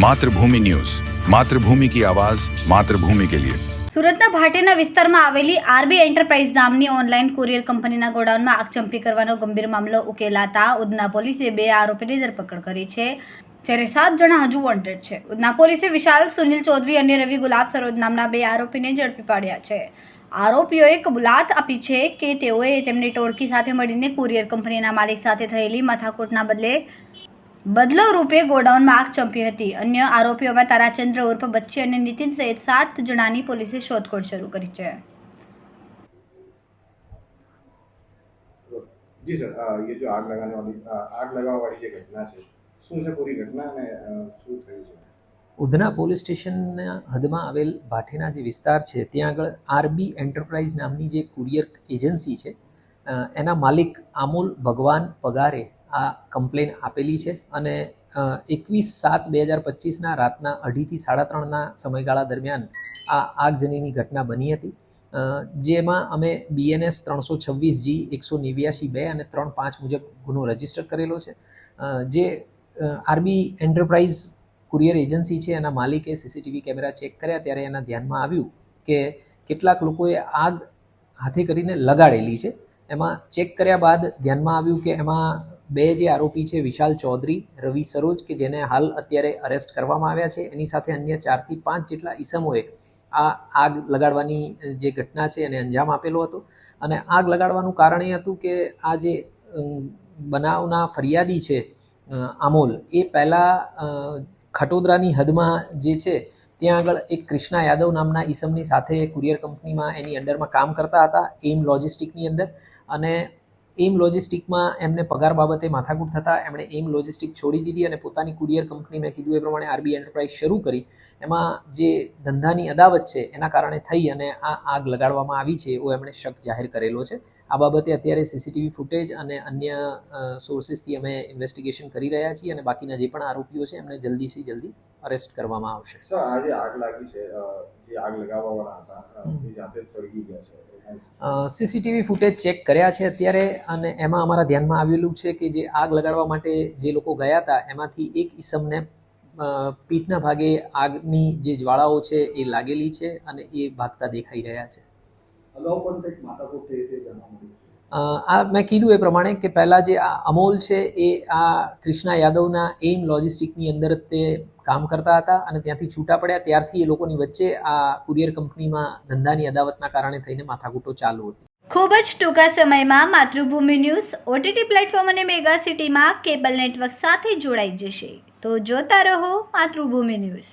मातृभूमि न्यूज, मातृभूमि की आवाज, मातृभूमि के लिए। સુરતના ભાટેના વિસ્તારમાં આવેલી આરબી એન્ટરપ્રાઇઝ નામની ઓનલાઈન કુરિયર કંપનીના ગોડાઉનમાં આગચંપી કરવાનો ગંભીર મામલો ઉકેલાતા ઉધના પોલીસે 2 આરોપીની ધરપકડ કરી છે, જ્યારે 7 જણા હજુ વોન્ટેડ છે. ઉધના પોલીસે વિશાલ સુનિલ ચૌધરી અને રવિ ગુલાબ સરોજ નામના 2 આરોપીને ઝડપી પાડ્યા છે. આરોપીઓએ કબૂલાત આપી છે કે તેઓએ તેમની ટોળકી સાથે મળીને કુરિયર કંપનીના માલિક સાથે થયેલી માથાકૂટના બદલો રૂપે ગોડાઉનમાં આગ ચંપી હતી. અન્ય આરોપીઓમાં તારાચંદ્ર ઉર્ફ બચ્ચી અને નીતિન સહિત 7 જણાની પોલીસે શોધખોળ શરૂ કરી છે. जी सर, ये जो आग लगाने वाली जो घटना है, શું છે પૂરી ઘટના અને શું થયું છે? ઉધના પોલીસ સ્ટેશનના હદમાં આવેલ ભાઠેના જે વિસ્તાર છે ત્યાં આગળ આરબી એન્ટરપ્રાઇઝ નામની જે કુરિયર એજન્સી છે એના માલિક આમોલ ભગવાન પગારે આ કમ્પ્લેન આપેલી છે અને 21/7/2025 રાતના 2:30 થી 3:30 સમયગાળા દરમિયાન આ આગજનીની ઘટના બની હતી, જેમાં અમે BNS 326G 189(2) અને 3(5) મુજબ ગુનો રજીસ્ટર કરેલો છે. જે આરબી એન્ટરપ્રાઇઝ કુરિયર એજન્સી છે એના માલિકે CCTV કેમેરા ચેક કર્યા ત્યારે એના ધ્યાનમાં આવ્યું કે કેટલાક લોકોએ આગ હાથે કરીને લગાડેલી છે. એમાં ચેક કર્યા બાદ ધ્યાનમાં આવ્યું કે એમાં 2 જે આરોપી છે, વિશાલ ચૌધરી, રવિ સરોજ, કે જેને હાલ અત્યારે અરેસ્ટ કરવામાં આવ્યા છે, એની સાથે અન્ય 4 થી 5 જેટલા ઈસમોએ આ આગ લગાડવાની જે ઘટના છે એને અંજામ આપેલો હતો. અને આગ લગાડવાનું કારણ એ હતું કે આ જે બનાવના ફરિયાદી છે આમોલ, એ પહેલાં ખટોદરાની હદમાં જે છે ત્યાં આગળ એક કૃષ્ણા યાદવ નામના ઈસમની સાથે કુરિયર કંપનીમાં એની અંડરમાં કામ કરતા હતા, એમ લોજિસ્ટિકની અંદર. અને એમ લોજિસ્ટિકમાં એમને પગાર બાબતે માથાકૂટ થતાં એમણે એમ લોજિસ્ટિક છોડી દીધી અને પોતાની કુરિયર કંપની, મેં કીધું એ પ્રમાણે આરબી એન્ટરપ્રાઇઝ શરૂ કરી. એમાં જે ધંધાની અદાવત છે એના કારણે થઈ અને આ આગ લગાડવામાં આવી છે એવો એમણે શક જાહેર કરેલો છે. આ બાબતે અત્યારે CCTV ફૂટેજ અને અન્ય સોર્સિસથી અમે ઇન્વેસ્ટિગેશન કરી રહ્યા છીએ અને બાકીના જે પણ આરોપીઓ છે એમને જલ્દીથી જલ્દી અરેસ્ટ કરવામાં આવશે. સર, આ જે આગ લાગી છે, જે આગ લગાવવાવાળા હતા એ જાતે જ સળગી ગયા છે. CCTV ફૂટેજ ચેક કર્યા છે અત્યારે અને એમાં અમારા ધ્યાનમાં આવેલું છે કે જે આગ લગાડવા માટે જે લોકો ગયા હતા એમાંથી એક ઈસમને પીઠના ભાગે આગની જે જ્વાળાઓ છે એ લાગેલી છે અને એ ભાગતા દેખાઈ રહ્યા છે. અગાઉ પણ કંઈક માથાકૂટ થઈ તે જાણવા મળ્યું છે. આ મેં કીધું એ પ્રમાણે કે પહેલાં જે આ અમોલ છે એ આ કૃષ્ણા યાદવના એમ લોજિસ્ટિકની અંદર તે કામ કરતા હતા અને ત્યાંથી છૂટા પડ્યા ત્યારથી એ લોકોની વચ્ચે આ કુરિયર કંપનીમાં ધંધાની અદાવતના કારણે થઈને માથાકૂટો ચાલુ હતી. ખૂબ જ ટૂંકા સમયમાં માતૃભૂમિ ન્યૂઝ OTT પ્લેટફોર્મ અને મેગા સિટીમાં કેબલ નેટવર્ક સાથે જોડાઈ જશે. તો જોતા રહો માતૃભૂમિ ન્યૂઝ.